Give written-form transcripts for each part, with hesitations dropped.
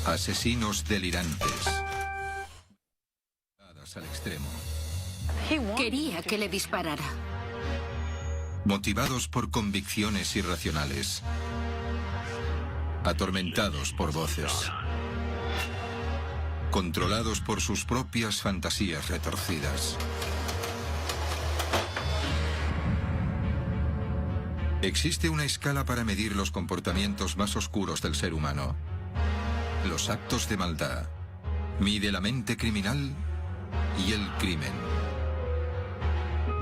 Asesinos delirantes. Al extremo. Quería que le disparara. Motivados por convicciones irracionales. Atormentados por voces. Controlados por sus propias fantasías retorcidas. Existe una escala para medir los comportamientos más oscuros del ser humano. Los actos de maldad. Mide la mente criminal y el crimen.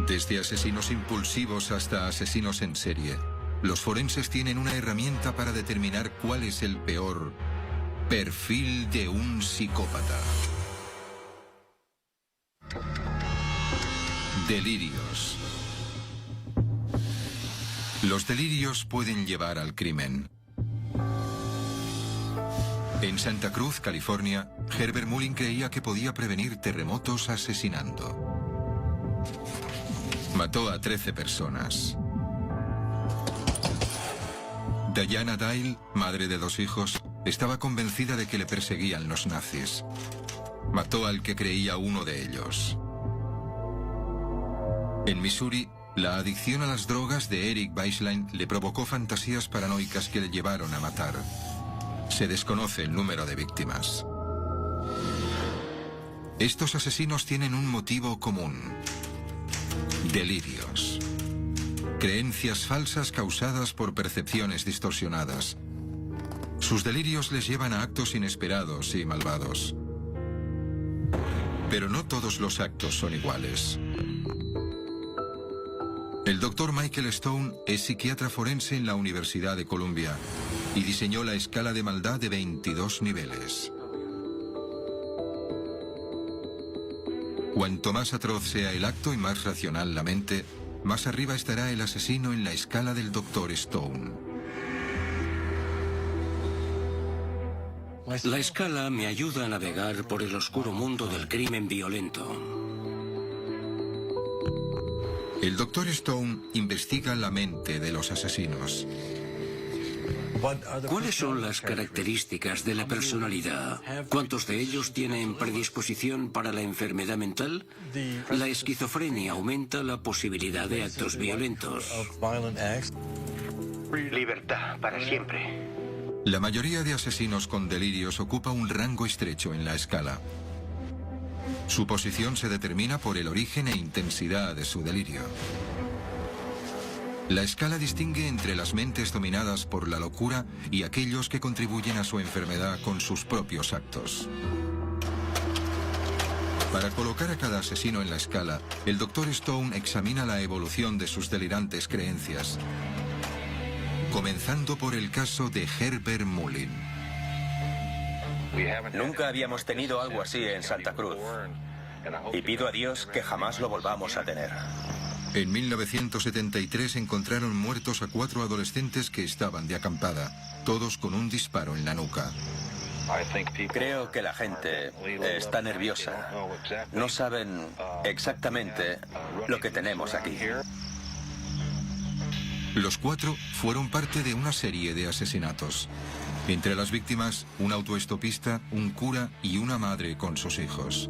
Desde asesinos impulsivos hasta asesinos en serie, los forenses tienen una herramienta para determinar cuál es el peor perfil de un psicópata. Delirios. Los delirios pueden llevar al crimen. En Santa Cruz, California, Herbert Mullin creía que podía prevenir terremotos asesinando. Mató a 13 personas. Diana Dyle, madre de 2 hijos, estaba convencida de que le perseguían los nazis. Mató al que creía uno de ellos. En Missouri, la adicción a las drogas de Eric Weisslein le provocó fantasías paranoicas que le llevaron a matar. Se desconoce el número de víctimas. Estos asesinos tienen un motivo común: delirios. Creencias falsas causadas por percepciones distorsionadas. Sus delirios les llevan a actos inesperados y malvados. Pero no todos los actos son iguales. El Dr. Michael Stone es psiquiatra forense en la Universidad de Columbia y diseñó la escala de maldad de 22 niveles. Cuanto más atroz sea el acto y más racional la mente, más arriba estará el asesino en la escala del Dr. Stone. La escala me ayuda a navegar por el oscuro mundo del crimen violento. El Dr. Stone investiga la mente de los asesinos. ¿Cuáles son las características de la personalidad? ¿Cuántos de ellos tienen predisposición para la enfermedad mental? La esquizofrenia aumenta la posibilidad de actos violentos. Libertad para siempre. La mayoría de asesinos con delirios ocupa un rango estrecho en la escala. Su posición se determina por el origen e intensidad de su delirio. La escala distingue entre las mentes dominadas por la locura y aquellos que contribuyen a su enfermedad con sus propios actos. Para colocar a cada asesino en la escala, el Dr. Stone examina la evolución de sus delirantes creencias, comenzando por el caso de Herbert Mullin. Nunca habíamos tenido algo así en Santa Cruz, y pido a Dios que jamás lo volvamos a tener. En 1973 encontraron muertos a 4 adolescentes que estaban de acampada, todos con un disparo en la nuca. Creo que la gente está nerviosa. No saben exactamente lo que tenemos aquí. Los 4 fueron parte de una serie de asesinatos. Entre las víctimas, un autoestopista, un cura y una madre con sus hijos.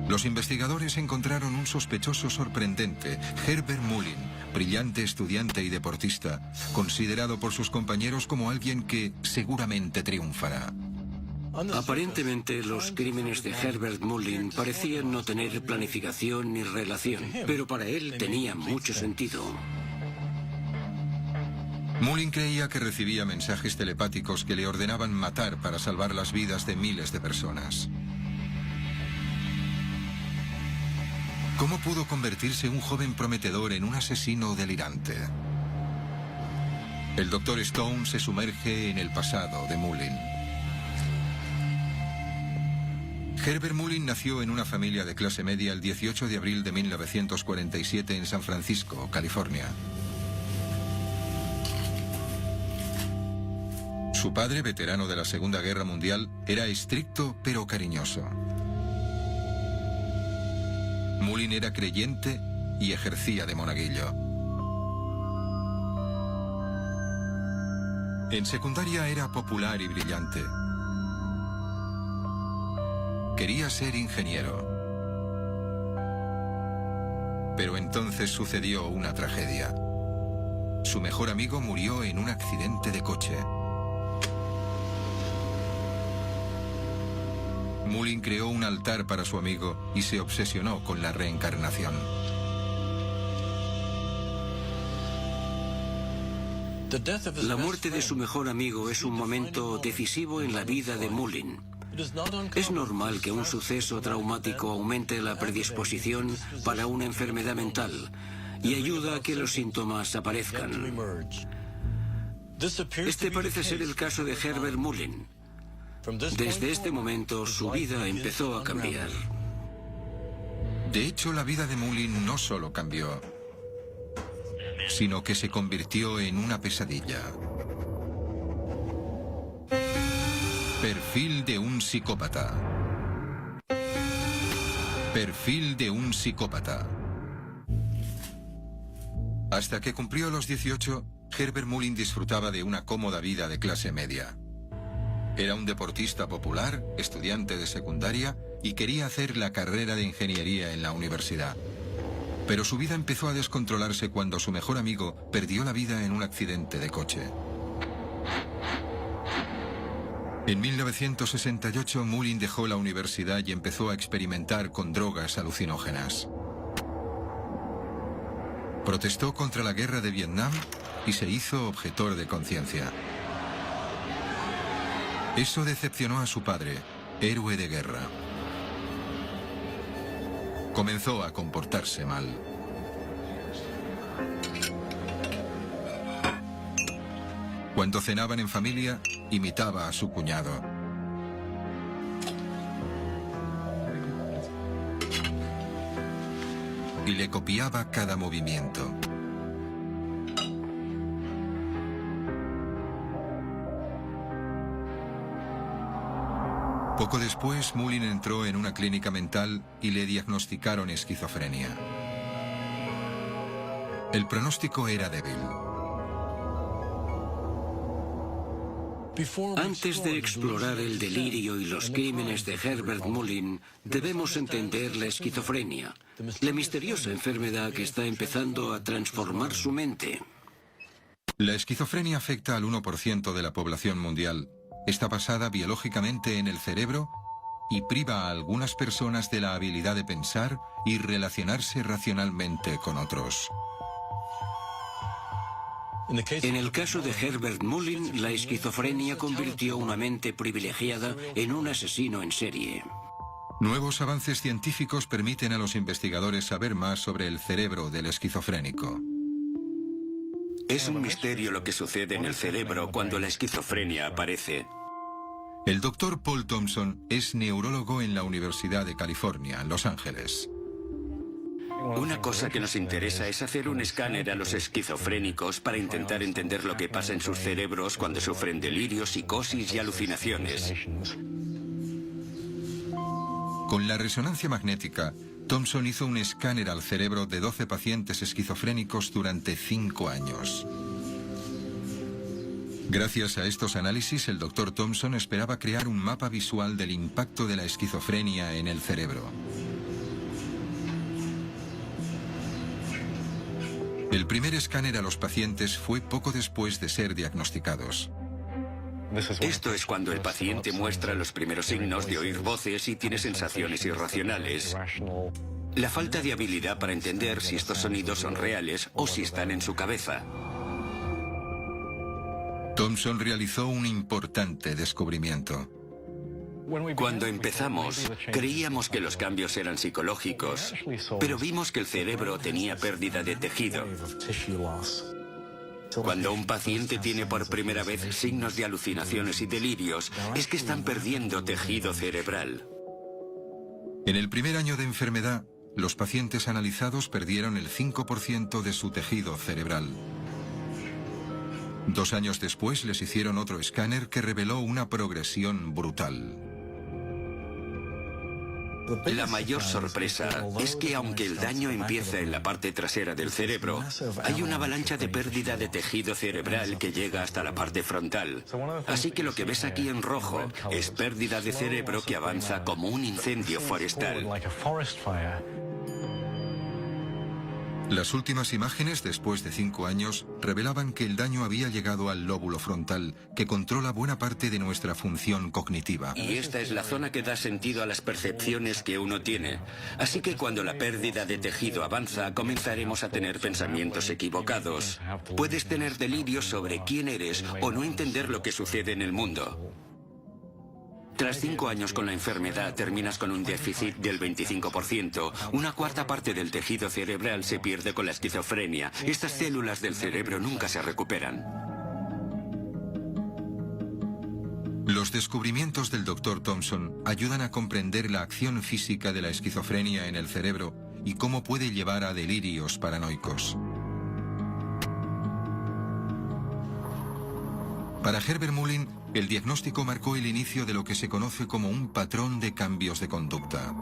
Los investigadores encontraron un sospechoso sorprendente, Herbert Mullin, brillante estudiante y deportista, considerado por sus compañeros como alguien que seguramente triunfará. Aparentemente, los crímenes de Herbert Mullin parecían no tener planificación ni relación, pero para él tenían mucho sentido. Mullin creía que recibía mensajes telepáticos que le ordenaban matar para salvar las vidas de miles de personas. ¿Cómo pudo convertirse un joven prometedor en un asesino delirante? El Dr. Stone se sumerge en el pasado de Mullin. Herbert Mullin nació en una familia de clase media el 18 de abril de 1947 en San Francisco, California. Su padre, veterano de la Segunda Guerra Mundial, era estricto pero cariñoso. Mullin era creyente y ejercía de monaguillo. En secundaria era popular y brillante. Quería ser ingeniero. Pero entonces sucedió una tragedia. Su mejor amigo murió en un accidente de coche. Mullin creó un altar para su amigo y se obsesionó con la reencarnación. La muerte de su mejor amigo es un momento decisivo en la vida de Mullin. Es normal que un suceso traumático aumente la predisposición para una enfermedad mental y ayuda a que los síntomas aparezcan. Este parece ser el caso de Herbert Mullin. Desde este momento su vida empezó a cambiar. De hecho, la vida de Mullin no solo cambió, sino que se convirtió en una pesadilla. Perfil de un psicópata. Perfil de un psicópata. Hasta que cumplió los 18, Herbert Mullin disfrutaba de una cómoda vida de clase media. Era un deportista popular, estudiante de secundaria y quería hacer la carrera de ingeniería en la universidad. Pero su vida empezó a descontrolarse cuando su mejor amigo perdió la vida en un accidente de coche. En 1968, Mullin dejó la universidad y empezó a experimentar con drogas alucinógenas. Protestó contra la guerra de Vietnam y se hizo objetor de conciencia. Eso decepcionó a su padre, héroe de guerra. Comenzó a comportarse mal. Cuando cenaban en familia, imitaba a su cuñado. Y le copiaba cada movimiento. Poco después, Mullin entró en una clínica mental y le diagnosticaron esquizofrenia. El pronóstico era débil. Antes de explorar el delirio y los crímenes de Herbert Mullin, debemos entender la esquizofrenia, la misteriosa enfermedad que está empezando a transformar su mente. La esquizofrenia afecta al 1% de la población mundial. Está basada biológicamente en el cerebro y priva a algunas personas de la habilidad de pensar y relacionarse racionalmente con otros. En el caso de Herbert Mullin, la esquizofrenia convirtió una mente privilegiada en un asesino en serie. Nuevos avances científicos permiten a los investigadores saber más sobre el cerebro del esquizofrénico. Es un misterio lo que sucede en el cerebro cuando la esquizofrenia aparece. El doctor Paul Thompson es neurólogo en la Universidad de California, Los Ángeles. Una cosa que nos interesa es hacer un escáner a los esquizofrénicos para intentar entender lo que pasa en sus cerebros cuando sufren delirios, psicosis y alucinaciones. Con la resonancia magnética, Thompson hizo un escáner al cerebro de 12 pacientes esquizofrénicos durante 5 años. Gracias a estos análisis, el Dr. Thompson esperaba crear un mapa visual del impacto de la esquizofrenia en el cerebro. El primer escáner a los pacientes fue poco después de ser diagnosticados. Esto es cuando el paciente muestra los primeros signos de oír voces y tiene sensaciones irracionales. La falta de habilidad para entender si estos sonidos son reales o si están en su cabeza. Thompson realizó un importante descubrimiento. Cuando empezamos, creíamos que los cambios eran psicológicos, pero vimos que el cerebro tenía pérdida de tejido. Cuando un paciente tiene por primera vez signos de alucinaciones y delirios, es que están perdiendo tejido cerebral. En el primer año de enfermedad, los pacientes analizados perdieron el 5% de su tejido cerebral. 2 años después les hicieron otro escáner que reveló una progresión brutal. La mayor sorpresa es que aunque el daño empieza en la parte trasera del cerebro, hay una avalancha de pérdida de tejido cerebral que llega hasta la parte frontal. Así que lo que ves aquí en rojo es pérdida de cerebro que avanza como un incendio forestal. Las últimas imágenes, después de 5 años, revelaban que el daño había llegado al lóbulo frontal, que controla buena parte de nuestra función cognitiva. Y esta es la zona que da sentido a las percepciones que uno tiene. Así que cuando la pérdida de tejido avanza, comenzaremos a tener pensamientos equivocados. Puedes tener delirios sobre quién eres o no entender lo que sucede en el mundo. Tras 5 años con la enfermedad, terminas con un déficit del 25%. Una cuarta parte del tejido cerebral se pierde con la esquizofrenia. Estas células del cerebro nunca se recuperan. Los descubrimientos del Dr. Thompson ayudan a comprender la acción física de la esquizofrenia en el cerebro y cómo puede llevar a delirios paranoicos. Para Herbert Mullin, el diagnóstico marcó el inicio de lo que se conoce como un patrón de cambios de conducta.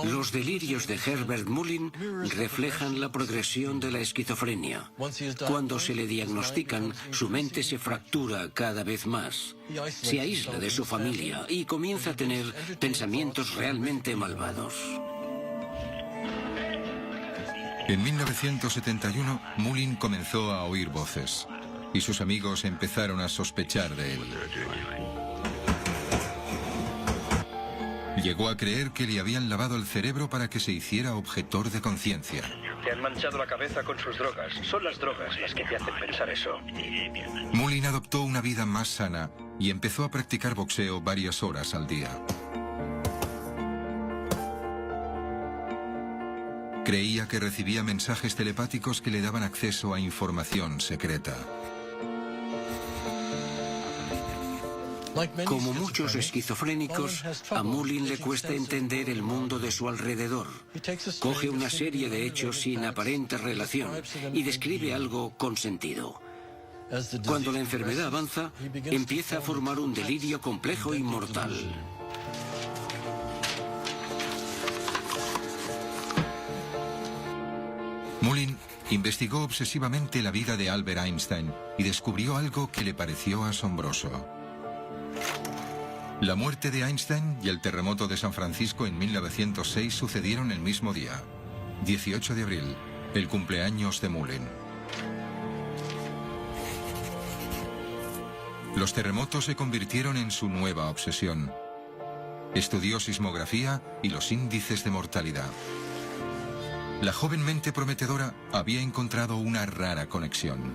Los delirios de Herbert Mullin reflejan la progresión de la esquizofrenia. Cuando se le diagnostican, su mente se fractura cada vez más. Se aísla de su familia y comienza a tener pensamientos realmente malvados. En 1971, Mullin comenzó a oír voces, y sus amigos empezaron a sospechar de él. Llegó a creer que le habían lavado el cerebro para que se hiciera objetor de conciencia. Te han manchado la cabeza con sus drogas. Son las drogas las que te hacen pensar eso. Mullin adoptó una vida más sana y empezó a practicar boxeo varias horas al día. Creía que recibía mensajes telepáticos que le daban acceso a información secreta. Como muchos esquizofrénicos, a Mullin le cuesta entender el mundo de su alrededor. Coge una serie de hechos sin aparente relación y describe algo con sentido. Cuando la enfermedad avanza, empieza a formar un delirio complejo y mortal. Mullin investigó obsesivamente la vida de Albert Einstein y descubrió algo que le pareció asombroso. La muerte de Einstein y el terremoto de San Francisco en 1906 sucedieron el mismo día, 18 de abril, el cumpleaños de Mullin. Los terremotos se convirtieron en su nueva obsesión. Estudió sismografía y los índices de mortalidad. La joven mente prometedora había encontrado una rara conexión.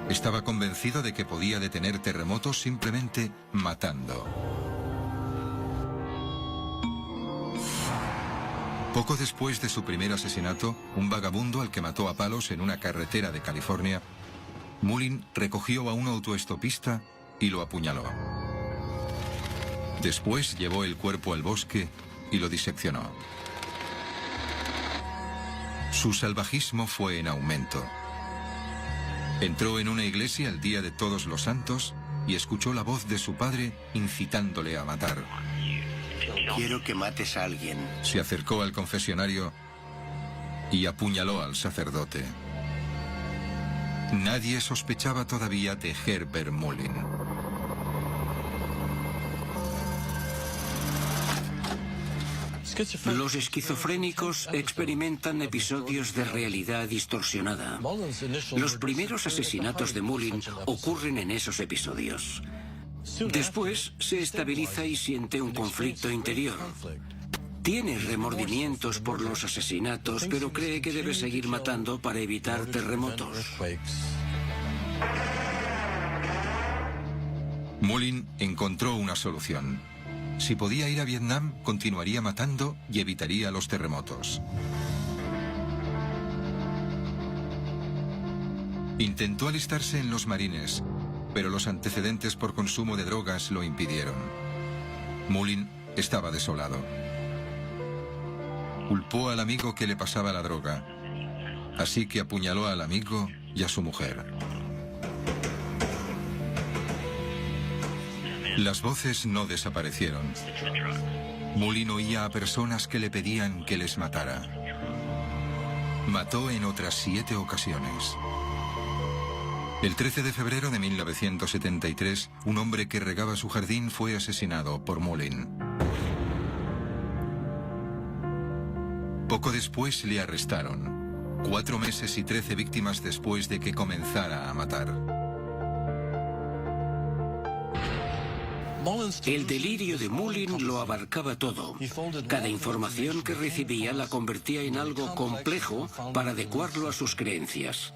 Estaba convencido de que podía detener terremotos simplemente matando. Poco después de su primer asesinato, un vagabundo al que mató a palos en una carretera de California, Mullin recogió a un autoestopista y lo apuñaló. Después llevó el cuerpo al bosque y lo diseccionó. Su salvajismo fue en aumento. Entró en una iglesia el día de Todos los Santos y escuchó la voz de su padre incitándole a matar. Quiero que mates a alguien. Se acercó al confesionario y apuñaló al sacerdote. Nadie sospechaba todavía de Herbert Mullin. Los esquizofrénicos experimentan episodios de realidad distorsionada. Los primeros asesinatos de Mullin ocurren en esos episodios. Después se estabiliza y siente un conflicto interior. Tiene remordimientos por los asesinatos, pero cree que debe seguir matando para evitar terremotos. Mullin encontró una solución. Si podía ir a Vietnam, continuaría matando y evitaría los terremotos. Intentó alistarse en los marines, pero los antecedentes por consumo de drogas lo impidieron. Mullin estaba desolado. Culpó al amigo que le pasaba la droga, así que apuñaló al amigo y a su mujer. Las voces no desaparecieron. Mullin oía a personas que le pedían que les matara. Mató en otras 7 ocasiones. El 13 de febrero de 1973, un hombre que regaba su jardín fue asesinado por Mullin. Poco después le arrestaron, 4 meses y 13 víctimas después de que comenzara a matar. El delirio de Mullin lo abarcaba todo. Cada información que recibía la convertía en algo complejo para adecuarlo a sus creencias.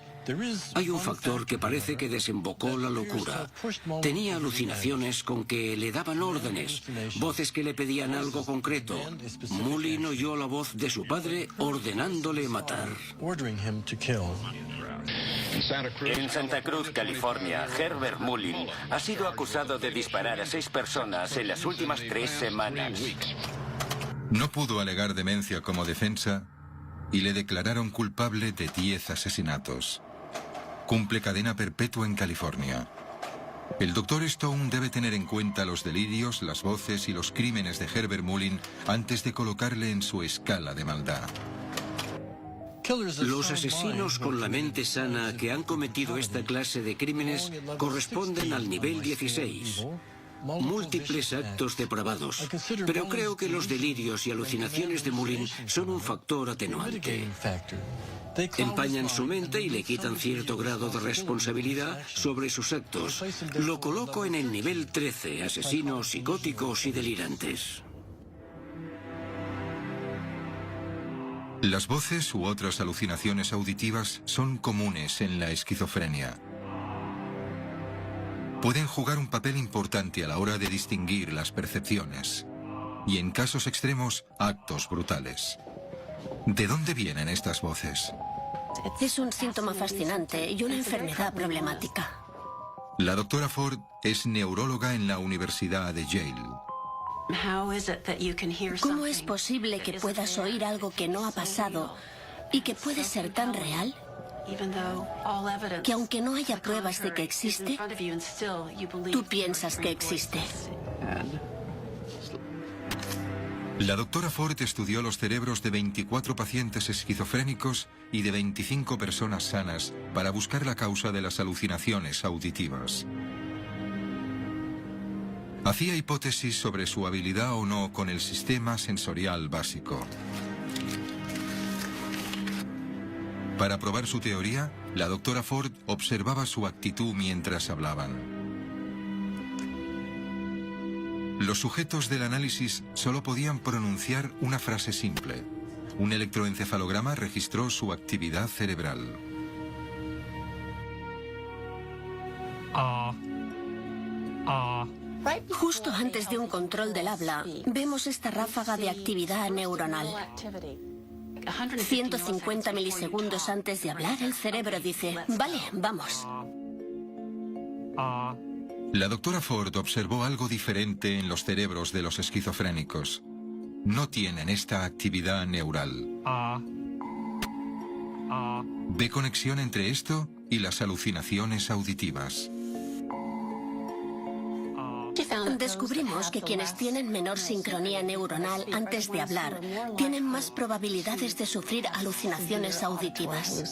Hay un factor que parece que desembocó la locura. Tenía alucinaciones con que le daban órdenes, voces que le pedían algo concreto. Mullin oyó la voz de su padre ordenándole matar. En Santa Cruz, California, Herbert Mullin ha sido acusado de disparar a 6 personas en las últimas 3 semanas. No pudo alegar demencia como defensa y le declararon culpable de 10 asesinatos. Cumple cadena perpetua en California. El Dr. Stone debe tener en cuenta los delirios, las voces y los crímenes de Herbert Mullin antes de colocarle en su escala de maldad. Los asesinos con la mente sana que han cometido esta clase de crímenes corresponden al nivel 16. Múltiples actos depravados. Pero creo que los delirios y alucinaciones de Mullin son un factor atenuante. Empañan su mente y le quitan cierto grado de responsabilidad sobre sus actos. Lo coloco en el nivel 13, asesinos psicóticos y delirantes. Las voces u otras alucinaciones auditivas son comunes en la esquizofrenia. Pueden jugar un papel importante a la hora de distinguir las percepciones y, en casos extremos, actos brutales. ¿De dónde vienen estas voces? Es un síntoma fascinante y una enfermedad problemática. La doctora Ford es neuróloga en la Universidad de Yale. ¿Cómo es posible que puedas oír algo que no ha pasado y que puede ser tan real? Que aunque no haya pruebas de que existe, tú piensas que existe. La doctora Ford estudió los cerebros de 24 pacientes esquizofrénicos y de 25 personas sanas para buscar la causa de las alucinaciones auditivas. Hacía hipótesis sobre su habilidad o no con el sistema sensorial básico. Para probar su teoría, la doctora Ford observaba su actitud mientras hablaban. Los sujetos del análisis solo podían pronunciar una frase simple. Un electroencefalograma registró su actividad cerebral. Justo antes de un control del habla, vemos esta ráfaga de actividad neuronal. 150 milisegundos antes de hablar, el cerebro dice, vale, vamos. La doctora Ford observó algo diferente en los cerebros de los esquizofrénicos. No tienen esta actividad neural. ¿Ve conexión entre esto y las alucinaciones auditivas? Descubrimos que quienes tienen menor sincronía neuronal antes de hablar tienen más probabilidades de sufrir alucinaciones auditivas.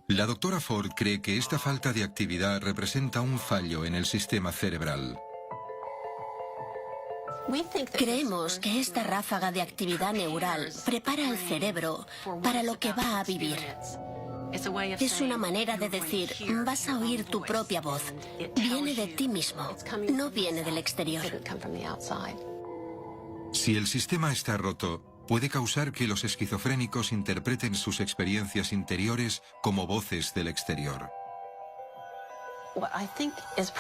La doctora Ford cree que esta falta de actividad representa un fallo en el sistema cerebral. Creemos que esta ráfaga de actividad neural prepara al cerebro para lo que va a vivir. Es una manera de decir, vas a oír tu propia voz. Viene de ti mismo, no viene del exterior. Si el sistema está roto, puede causar que los esquizofrénicos interpreten sus experiencias interiores como voces del exterior.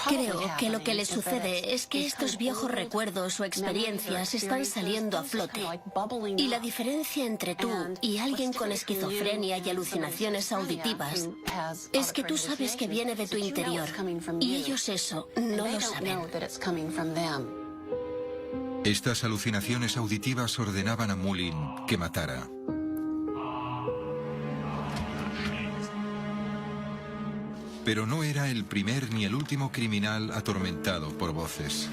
Creo que lo que le sucede es que estos viejos recuerdos o experiencias están saliendo a flote. Y la diferencia entre tú y alguien con esquizofrenia y alucinaciones auditivas es que tú sabes que viene de tu interior y ellos eso no lo saben. Estas alucinaciones auditivas ordenaban a Mullin que matara. Pero no era el primer ni el último criminal atormentado por voces.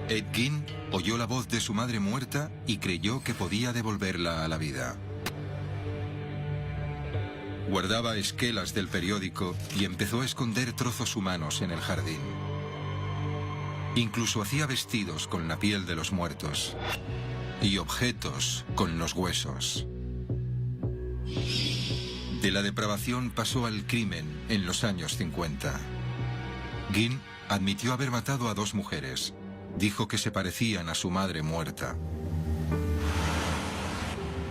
Ed Gein oyó la voz de su madre muerta y creyó que podía devolverla a la vida. Guardaba esquelas del periódico y empezó a esconder trozos humanos en el jardín. Incluso hacía vestidos con la piel de los muertos y objetos con los huesos. De la depravación pasó al crimen en los años 50. Gein admitió haber matado a 2 mujeres. Dijo que se parecían a su madre muerta.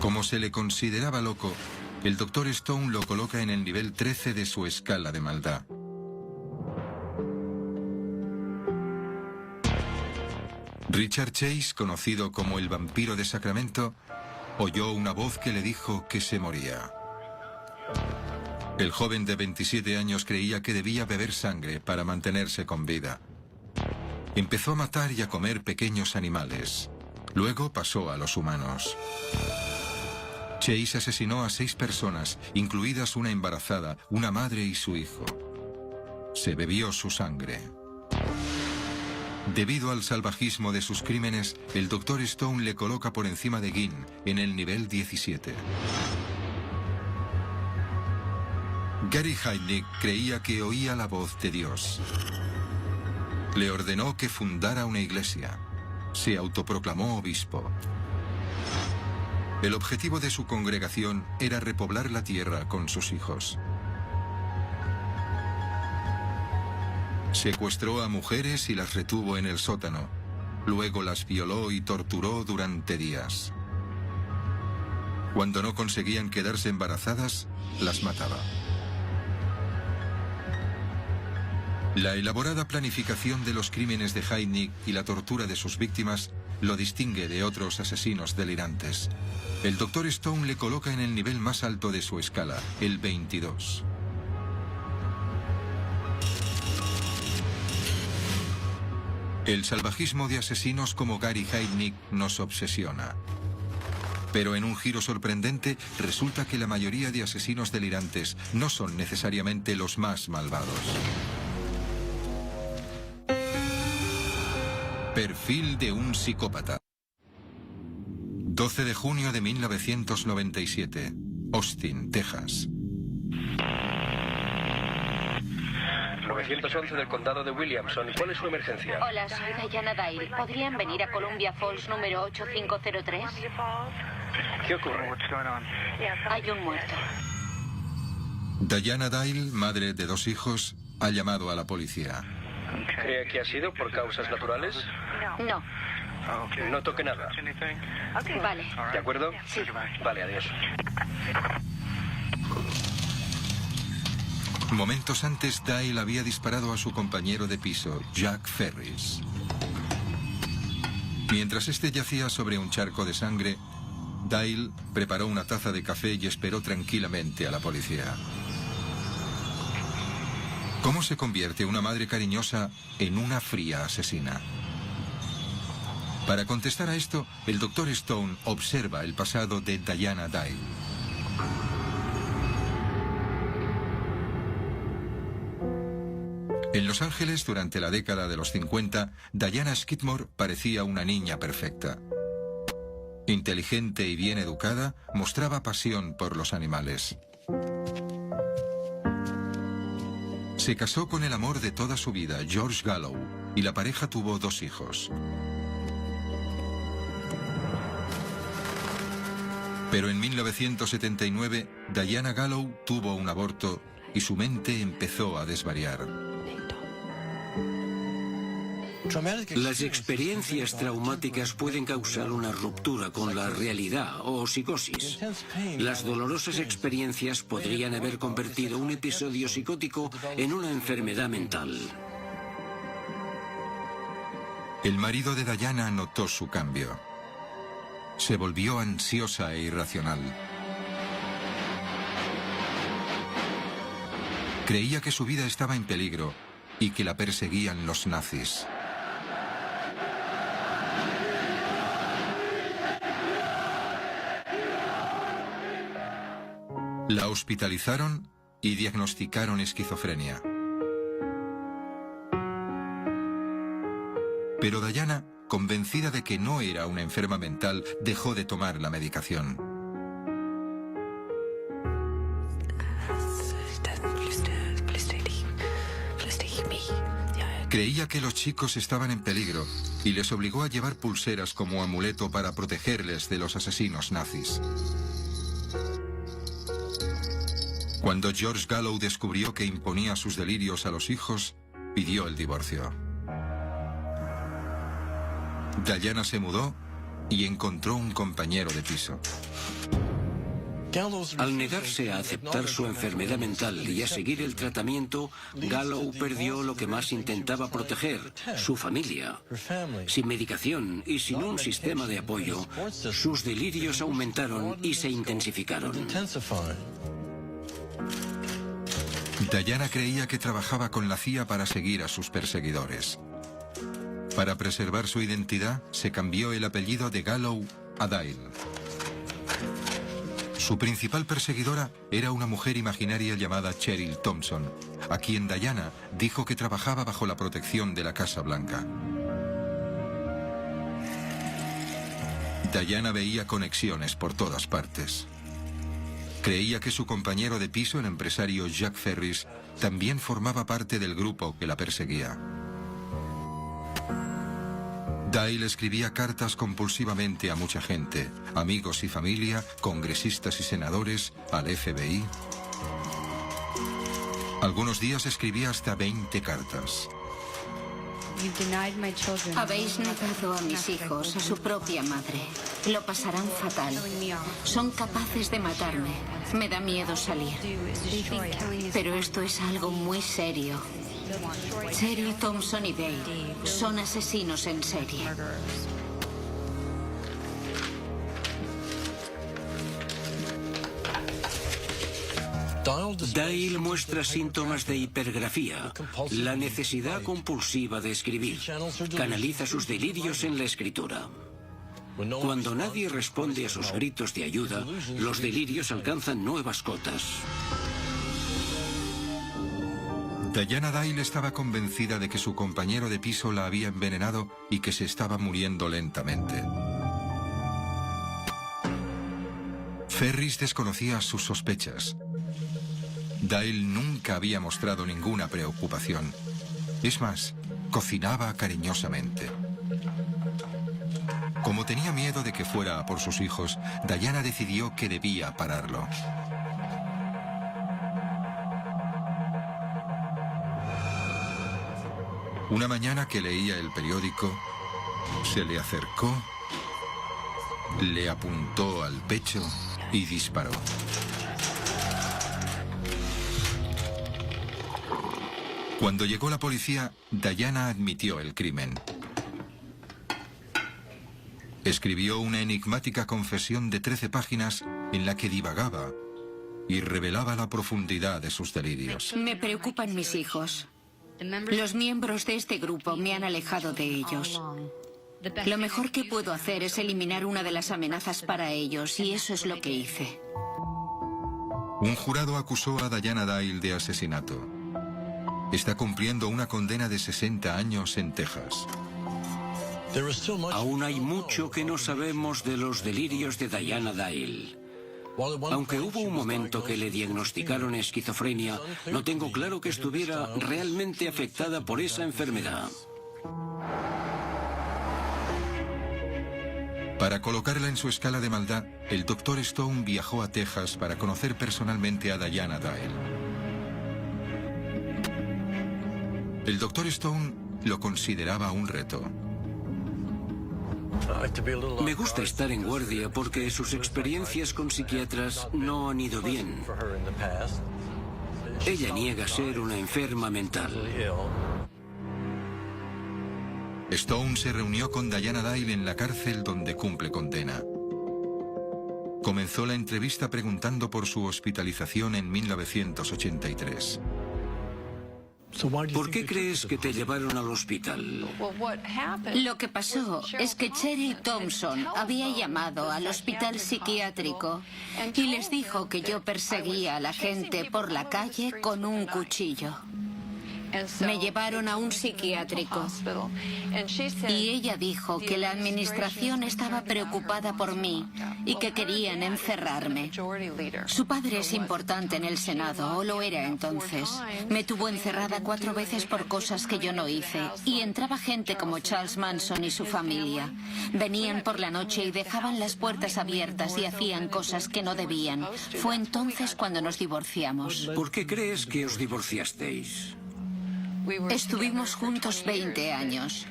Como se le consideraba loco, el Dr. Stone lo coloca en el nivel 13 de su escala de maldad. Richard Chase, conocido como el vampiro de Sacramento, oyó una voz que le dijo que se moría. El joven de 27 años creía que debía beber sangre para mantenerse con vida. Empezó a matar y a comer pequeños animales. Luego pasó a los humanos. Chase asesinó a 6 personas, incluidas una embarazada, una madre y su hijo. Se bebió su sangre. Debido al salvajismo de sus crímenes, el Dr. Stone le coloca por encima de Gein, en el nivel 17. Gary Heidnik creía que oía la voz de Dios. Le ordenó que fundara una iglesia. Se autoproclamó obispo. El objetivo de su congregación era repoblar la tierra con sus hijos. Secuestró a mujeres y las retuvo en el sótano. Luego las violó y torturó durante días. Cuando no conseguían quedarse embarazadas, las mataba. La elaborada planificación de los crímenes de Heidnik y la tortura de sus víctimas lo distingue de otros asesinos delirantes. El Dr. Stone le coloca en el nivel más alto de su escala, el 22. El salvajismo de asesinos como Gary Heidnik nos obsesiona. Pero en un giro sorprendente, resulta que la mayoría de asesinos delirantes no son necesariamente los más malvados. Perfil de un psicópata. 12 de junio de 1997. Austin, Texas. 911 del condado de Williamson. ¿Cuál es su emergencia? Hola, soy Diana Dyle. ¿Podrían venir a Columbia Falls número 8503? ¿Qué ocurre? Hay un muerto. Diana Dyle, madre de 2 hijos, ha llamado a la policía. ¿Cree que ha sido por causas naturales? No. No toque nada. Vale. ¿De acuerdo? Sí. Vale, adiós. Momentos antes, Dyle había disparado a su compañero de piso, Jack Ferris. Mientras este yacía sobre un charco de sangre, Dyle preparó una taza de café y esperó tranquilamente a la policía. ¿Cómo se convierte una madre cariñosa en una fría asesina? Para contestar a esto, el Dr. Stone observa el pasado de Diana Dyle. En Los Ángeles, durante la década de los 50, Diana Skidmore parecía una niña perfecta. Inteligente y bien educada, mostraba pasión por los animales. Se casó con el amor de toda su vida, George Gallo, y la pareja tuvo 2 hijos. Pero en 1979, Diana Gallo tuvo un aborto y su mente empezó a desvariar. Las experiencias traumáticas pueden causar una ruptura con la realidad o psicosis. Las dolorosas experiencias podrían haber convertido un episodio psicótico en una enfermedad mental. El marido de Diana notó su cambio. Se volvió ansiosa e irracional. Creía que su vida estaba en peligro y que la perseguían los nazis. La hospitalizaron y diagnosticaron esquizofrenia. Pero Diana, convencida de que no era una enferma mental, dejó de tomar la medicación. Creía que los chicos estaban en peligro y les obligó a llevar pulseras como amuleto para protegerles de los asesinos nazis. Cuando George Gallow descubrió que imponía sus delirios a los hijos, pidió el divorcio. Diana se mudó y encontró un compañero de piso. Al negarse a aceptar su enfermedad mental y a seguir el tratamiento, Gallow perdió lo que más intentaba proteger, su familia. Sin medicación y sin un sistema de apoyo, sus delirios aumentaron y se intensificaron. Diana creía que trabajaba con la CIA para seguir a sus perseguidores. Para preservar su identidad, se cambió el apellido de Gallow a Dyle. Su principal perseguidora era una mujer imaginaria llamada Cheryl Thompson, a quien Diana dijo que trabajaba bajo la protección de la Casa Blanca. Diana veía conexiones por todas partes. Creía que su compañero de piso, el empresario Jack Ferris, también formaba parte del grupo que la perseguía. Dyle escribía cartas compulsivamente a mucha gente, amigos y familia, congresistas y senadores, al FBI. Algunos días escribía hasta 20 cartas. Habéis negado a mis hijos, a su propia madre. Lo pasarán fatal. Son capaces de matarme. Me da miedo salir. Pero esto es algo muy serio. Cheryl Thompson y Dale son asesinos en serie. Dale muestra síntomas de hipergrafía, la necesidad compulsiva de escribir. Canaliza sus delirios en la escritura. Cuando nadie responde a sus gritos de ayuda, los delirios alcanzan nuevas cotas. Diana Dyle estaba convencida de que su compañero de piso la había envenenado y que se estaba muriendo lentamente. Ferris desconocía sus sospechas. Dyle nunca había mostrado ninguna preocupación. Es más, cocinaba cariñosamente. Como tenía miedo de que fuera a por sus hijos, Diana decidió que debía pararlo. Una mañana que leía el periódico, se le acercó, le apuntó al pecho y disparó. Cuando llegó la policía, Diana admitió el crimen. Escribió una enigmática confesión de 13 páginas en la que divagaba y revelaba la profundidad de sus delirios. Me preocupan mis hijos. Los miembros de este grupo me han alejado de ellos. Lo mejor que puedo hacer es eliminar una de las amenazas para ellos, y eso es lo que hice. Un jurado acusó a Diana Dyle de asesinato. Está cumpliendo una condena de 60 años en Texas. Aún hay mucho que no sabemos de los delirios de Diana Dyle. Aunque hubo un momento que le diagnosticaron esquizofrenia, no tengo claro que estuviera realmente afectada por esa enfermedad. Para colocarla en su escala de maldad, el Dr. Stone viajó a Texas para conocer personalmente a Diana Dyle. El Dr. Stone lo consideraba un reto. Me gusta estar en guardia porque sus experiencias con psiquiatras no han ido bien. Ella niega ser una enferma mental. Stone se reunió con Diana Dyle en la cárcel donde cumple condena. Comenzó la entrevista preguntando por su hospitalización en 1983. ¿Por qué crees que te llevaron al hospital? Lo que pasó es que Cheryl Thompson había llamado al hospital psiquiátrico y les dijo que yo perseguía a la gente por la calle con un cuchillo. Me llevaron a un psiquiátrico y ella dijo que la administración estaba preocupada por mí y que querían encerrarme. Su padre es importante en el Senado, o lo era entonces. Me tuvo encerrada 4 veces por cosas que yo no hice y entraba gente como Charles Manson y su familia. Venían por la noche y dejaban las puertas abiertas y hacían cosas que no debían. Fue entonces cuando nos divorciamos. ¿Por qué crees que os divorciasteis? Estuvimos juntos 20 años,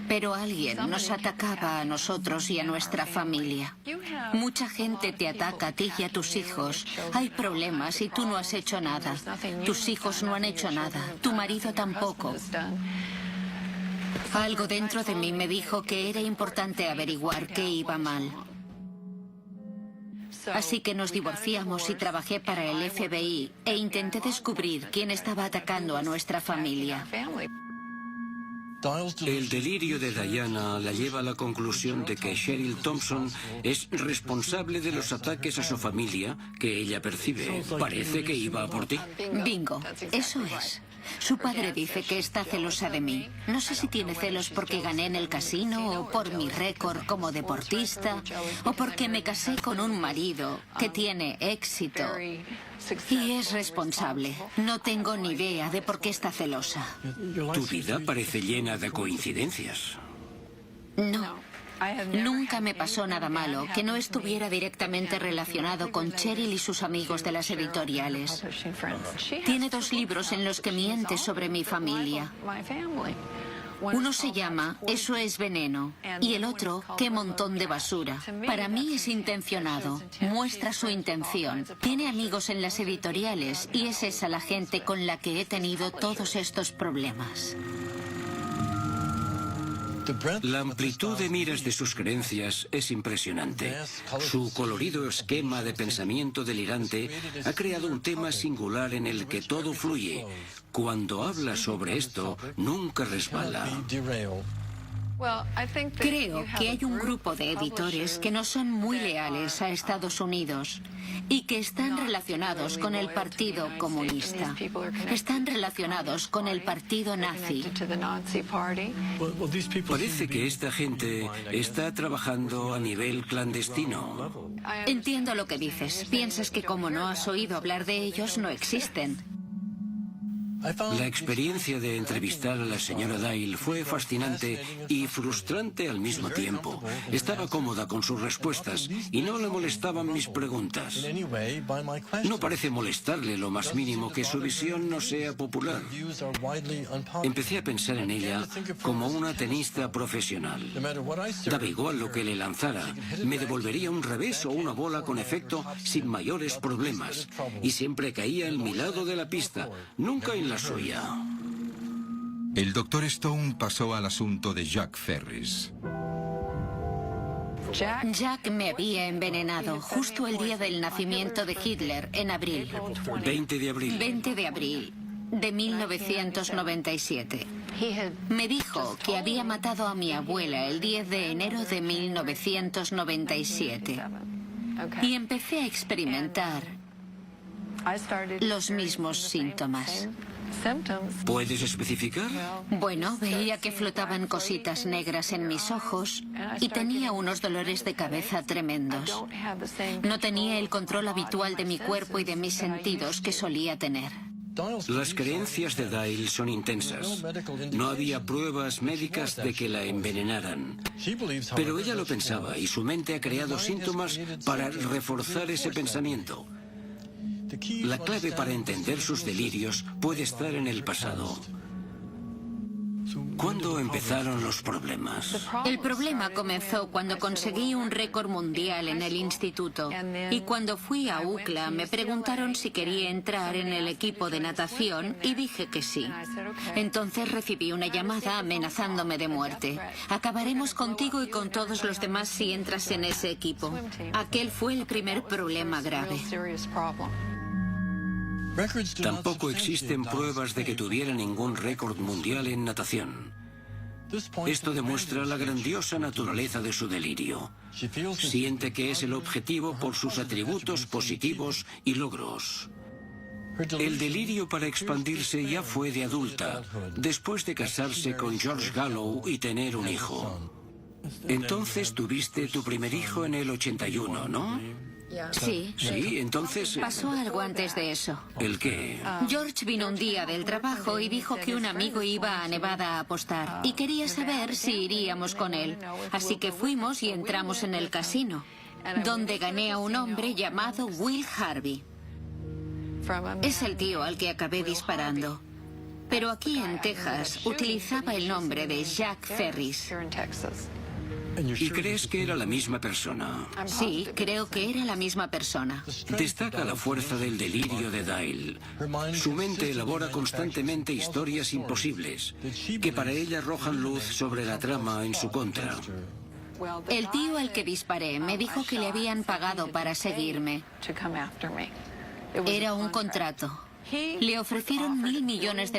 pero alguien nos atacaba a nosotros y a nuestra familia. Mucha gente te ataca a ti y a tus hijos. Hay problemas y tú no has hecho nada. Tus hijos no han hecho nada. Tu marido tampoco. Algo dentro de mí me dijo que era importante averiguar qué iba mal. Así que nos divorciamos y trabajé para el FBI e intenté descubrir quién estaba atacando a nuestra familia. El delirio de Diana la lleva a la conclusión de que Cheryl Thompson es responsable de los ataques a su familia que ella percibe. Parece que iba por ti. Bingo, eso es. Su padre dice que está celosa de mí. No sé si tiene celos porque gané en el casino o por mi récord como deportista o porque me casé con un marido que tiene éxito y es responsable. No tengo ni idea de por qué está celosa. Tu vida parece llena de coincidencias. No. Nunca me pasó nada malo que no estuviera directamente relacionado con Cheryl y sus amigos de las editoriales. Tiene 2 libros en los que miente sobre mi familia. Uno se llama Eso es veneno y el otro Qué montón de basura. Para mí es intencionado. Muestra su intención. Tiene amigos en las editoriales y es esa la gente con la que he tenido todos estos problemas. La amplitud de miras de sus creencias es impresionante. Su colorido esquema de pensamiento delirante ha creado un tema singular en el que todo fluye. Cuando habla sobre esto, nunca resbala. Creo que hay un grupo de editores que no son muy leales a Estados Unidos y que están relacionados con el Partido Comunista. Están relacionados con el Partido Nazi. Parece que esta gente está trabajando a nivel clandestino. Entiendo lo que dices. Piensas que como no has oído hablar de ellos, no existen. La experiencia de entrevistar a la señora Dyle fue fascinante y frustrante al mismo tiempo. Estaba cómoda con sus respuestas y no le molestaban mis preguntas. No parece molestarle lo más mínimo que su visión no sea popular. Empecé a pensar en ella como una tenista profesional. Daba igual lo que le lanzara, me devolvería un revés o una bola con efecto sin mayores problemas. Y siempre caía en mi lado de la pista, nunca en la suya. El Dr. Stone pasó al asunto de Jack Ferris. Jack me había envenenado justo el día del nacimiento de Hitler, en abril. 20 de abril. 20 de abril de 1997. Me dijo que había matado a mi abuela el 10 de enero de 1997. Y empecé a experimentar los mismos síntomas. ¿Puedes especificar? Bueno, veía que flotaban cositas negras en mis ojos y tenía unos dolores de cabeza tremendos. No tenía el control habitual de mi cuerpo y de mis sentidos que solía tener. Las creencias de Dyle son intensas. No había pruebas médicas de que la envenenaran. Pero ella lo pensaba y su mente ha creado síntomas para reforzar ese pensamiento. La clave para entender sus delirios puede estar en el pasado. ¿Cuándo empezaron los problemas? El problema comenzó cuando conseguí un récord mundial en el instituto. Y cuando fui a UCLA me preguntaron si quería entrar en el equipo de natación y dije que sí. Entonces recibí una llamada amenazándome de muerte. Acabaremos contigo y con todos los demás si entras en ese equipo. Aquel fue el primer problema grave. Tampoco existen pruebas de que tuviera ningún récord mundial en natación. Esto demuestra la grandiosa naturaleza de su delirio. Siente que es el objetivo por sus atributos positivos y logros. El delirio para expandirse ya fue de adulta, después de casarse con George Gallo y tener un hijo. Entonces tuviste tu primer hijo en el 81, ¿no? Sí. Sí, entonces... Pasó algo antes de eso. ¿El qué? George vino un día del trabajo y dijo que un amigo iba a Nevada a apostar y quería saber si iríamos con él. Así que fuimos y entramos en el casino, donde gané a un hombre llamado Will Harvey. Es el tío al que acabé disparando. Pero aquí en Texas utilizaba el nombre de Jack Ferris. ¿Y crees que era la misma persona? Sí, creo que era la misma persona. Destaca la fuerza del delirio de Dyle. Su mente elabora constantemente historias imposibles, que para ella arrojan luz sobre la trama en su contra. El tío al que disparé me dijo que le habían pagado para seguirme. Era un contrato. Le ofrecieron $1.000 millones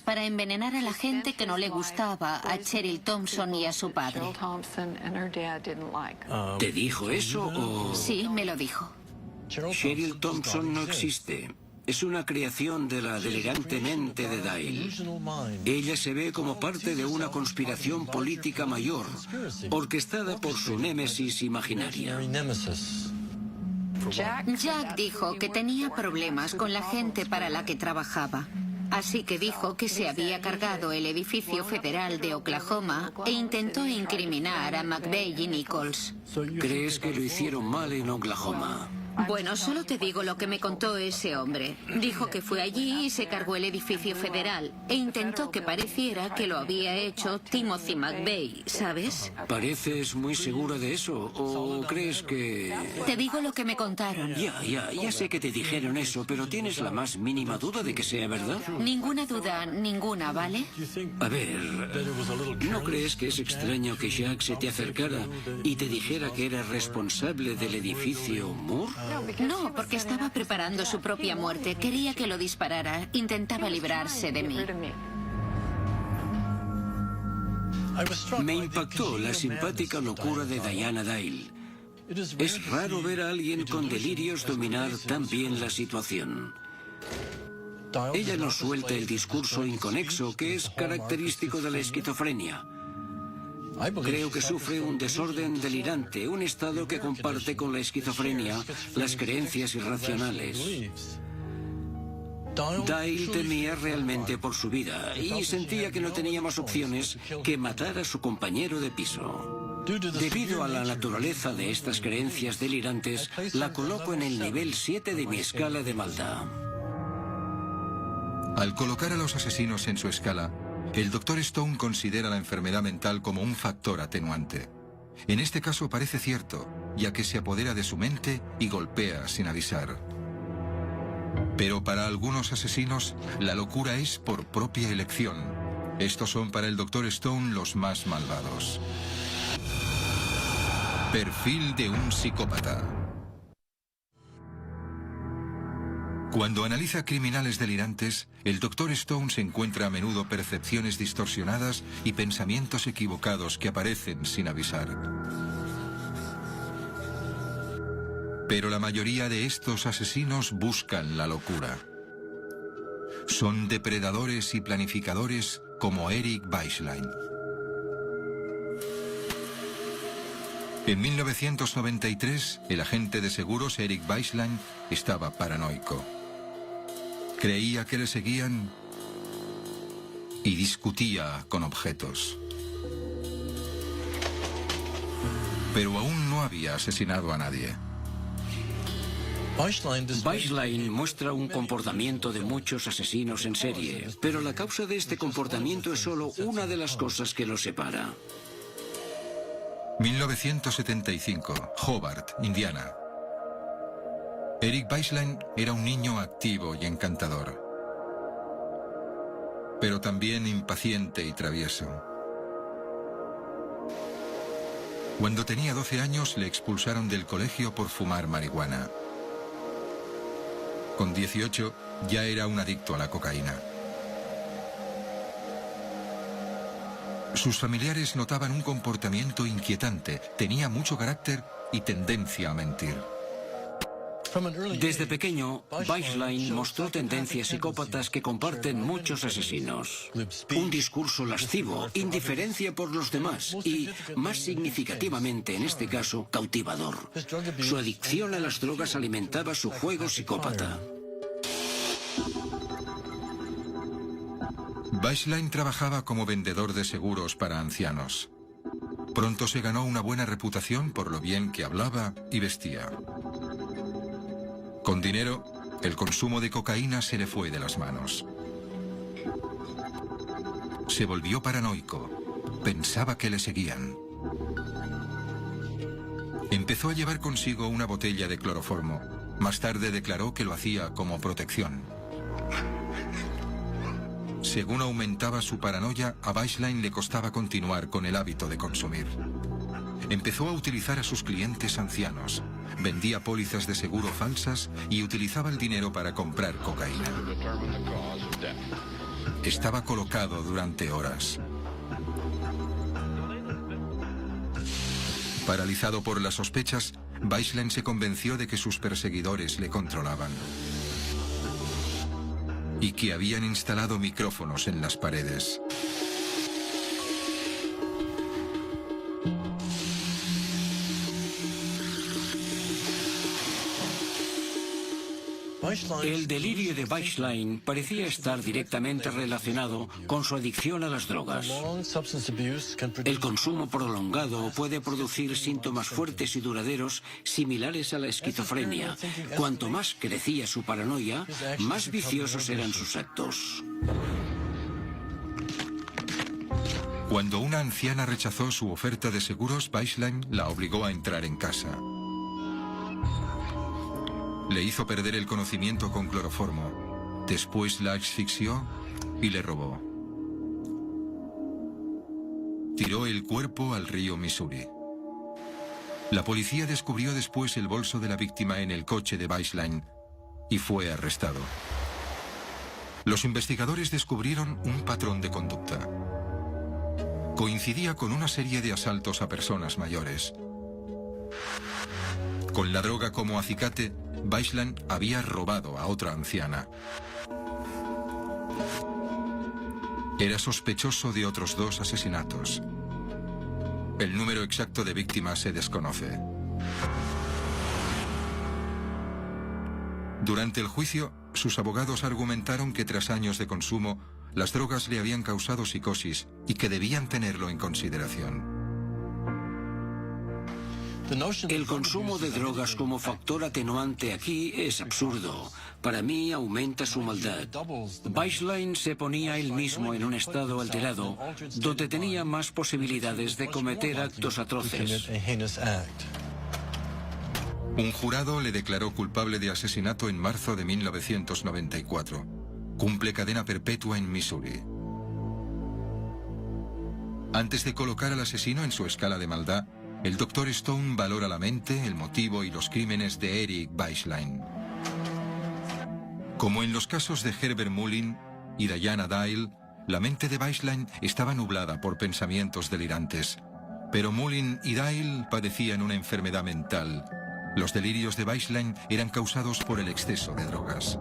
para envenenar a la gente que no le gustaba a Cheryl Thompson y a su padre. ¿Te dijo eso o...? Sí, me lo dijo. Cheryl Thompson no existe. Es una creación de la delirante mente de Dyle. Ella se ve como parte de una conspiración política mayor, orquestada por su némesis imaginaria. Jack dijo que tenía problemas con la gente para la que trabajaba. Así que dijo que se había cargado el edificio federal de Oklahoma e intentó incriminar a McVeigh y Nichols. ¿Crees que lo hicieron mal en Oklahoma? Bueno, solo te digo lo que me contó ese hombre. Dijo que fue allí y se cargó el edificio federal e intentó que pareciera que lo había hecho Timothy McVeigh, ¿sabes? ¿Pareces muy segura de eso o crees que...? Te digo lo que me contaron. Ya sé que te dijeron eso, pero ¿tienes la más mínima duda de que sea verdad? Ninguna duda, ninguna, ¿vale? A ver, ¿no crees que es extraño que Jack se te acercara y te dijera que era responsable del edificio Moore? No, porque estaba preparando su propia muerte. Quería que lo disparara. Intentaba librarse de mí. Me impactó la simpática locura de Diana Dyle. Es raro ver a alguien con delirios dominar tan bien la situación. Ella nos suelta el discurso inconexo que es característico de la esquizofrenia. Creo que sufre un desorden delirante, un estado que comparte con la esquizofrenia las creencias irracionales. Dyle temía realmente por su vida y sentía que no tenía más opciones que matar a su compañero de piso. Debido a la naturaleza de estas creencias delirantes, la coloco en el nivel 7 de mi escala de maldad. Al colocar a los asesinos en su escala, el Dr. Stone considera la enfermedad mental como un factor atenuante. En este caso parece cierto, ya que se apodera de su mente y golpea sin avisar. Pero para algunos asesinos, la locura es por propia elección. Estos son para el Dr. Stone los más malvados. Perfil de un psicópata. Cuando analiza criminales delirantes, el Dr. Stone se encuentra a menudo percepciones distorsionadas y pensamientos equivocados que aparecen sin avisar. Pero la mayoría de estos asesinos buscan la locura. Son depredadores y planificadores como Eric Weisslein. En 1993, el agente de seguros Eric Weisslein estaba paranoico. Creía que le seguían y discutía con objetos. Pero aún no había asesinado a nadie. Weisslein muestra un comportamiento de muchos asesinos en serie, pero la causa de este comportamiento es solo una de las cosas que lo separa. 1975, Hobart, Indiana. Eric Weisslein era un niño activo y encantador, pero también impaciente y travieso. Cuando tenía 12 años le expulsaron del colegio por fumar marihuana. Con 18 ya era un adicto a la cocaína. Sus familiares notaban un comportamiento inquietante, tenía mucho carácter y tendencia a mentir. Desde pequeño, Weisslein mostró tendencias psicópatas que comparten muchos asesinos. Un discurso lascivo, indiferencia por los demás y, más significativamente en este caso, cautivador. Su adicción a las drogas alimentaba su juego psicópata. Weisslein trabajaba como vendedor de seguros para ancianos. Pronto se ganó una buena reputación por lo bien que hablaba y vestía. Con dinero, el consumo de cocaína se le fue de las manos. Se volvió paranoico. Pensaba que le seguían. Empezó a llevar consigo una botella de cloroformo. Más tarde declaró que lo hacía como protección. Según aumentaba su paranoia, a Weisslein le costaba continuar con el hábito de consumir. Empezó a utilizar a sus clientes ancianos. Vendía pólizas de seguro falsas y utilizaba el dinero para comprar cocaína. Estaba colocado durante horas. Paralizado por las sospechas, Weisslein se convenció de que sus perseguidores le controlaban y que habían instalado micrófonos en las paredes. El delirio de Weisslein parecía estar directamente relacionado con su adicción a las drogas. El consumo prolongado puede producir síntomas fuertes y duraderos similares a la esquizofrenia. Cuanto más crecía su paranoia, más viciosos eran sus actos. Cuando una anciana rechazó su oferta de seguros, Weisslein la obligó a entrar en casa. Le hizo perder el conocimiento con cloroformo. Después la asfixió y le robó. Tiró el cuerpo al río Missouri. La policía descubrió después el bolso de la víctima en el coche de Weisslein y fue arrestado. Los investigadores descubrieron un patrón de conducta. Coincidía con una serie de asaltos a personas mayores. Con la droga como acicate, Weisslein había robado a otra anciana. Era sospechoso de otros 2 asesinatos. El número exacto de víctimas se desconoce. Durante el juicio, sus abogados argumentaron que tras años de consumo, las drogas le habían causado psicosis y que debían tenerlo en consideración. El consumo de drogas como factor atenuante aquí es absurdo. Para mí aumenta su maldad. Weisslein se ponía él mismo en un estado alterado, donde tenía más posibilidades de cometer actos atroces. Un jurado le declaró culpable de asesinato en marzo de 1994. Cumple cadena perpetua en Missouri. Antes de colocar al asesino en su escala de maldad, el Dr. Stone valora la mente, el motivo y los crímenes de Eric Weisslein. Como en los casos de Herbert Mullin y Diana Dyle, la mente de Weisslein estaba nublada por pensamientos delirantes. Pero Mullin y Dyle padecían una enfermedad mental. Los delirios de Weisslein eran causados por el exceso de drogas.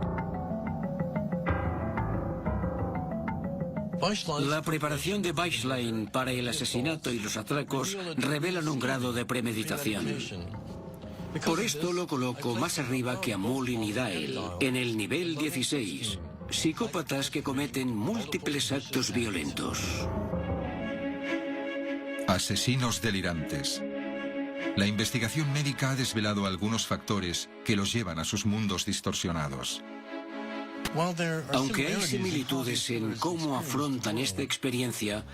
La preparación de Weisslein para el asesinato y los atracos revelan un grado de premeditación. Por esto lo coloco más arriba que a Mullin y Dyle, en el nivel 16, psicópatas que cometen múltiples actos violentos. Asesinos delirantes. La investigación médica ha desvelado algunos factores que los llevan a sus mundos distorsionados. Aunque hay similitudes en cómo afrontan esta experiencia,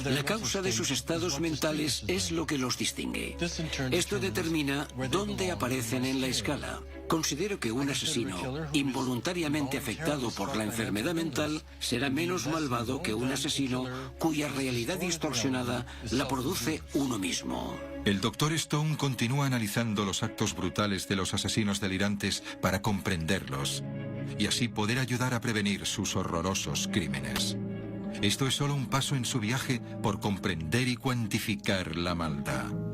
la causa de sus estados mentales es lo que los distingue. Esto determina dónde aparecen en la escala. Considero que un asesino involuntariamente afectado por la enfermedad mental será menos malvado que un asesino cuya realidad distorsionada la produce uno mismo. El Dr. Stone continúa analizando los actos brutales de los asesinos delirantes para comprenderlos y así poder ayudar a prevenir sus horrorosos crímenes. Esto es solo un paso en su viaje por comprender y cuantificar la maldad.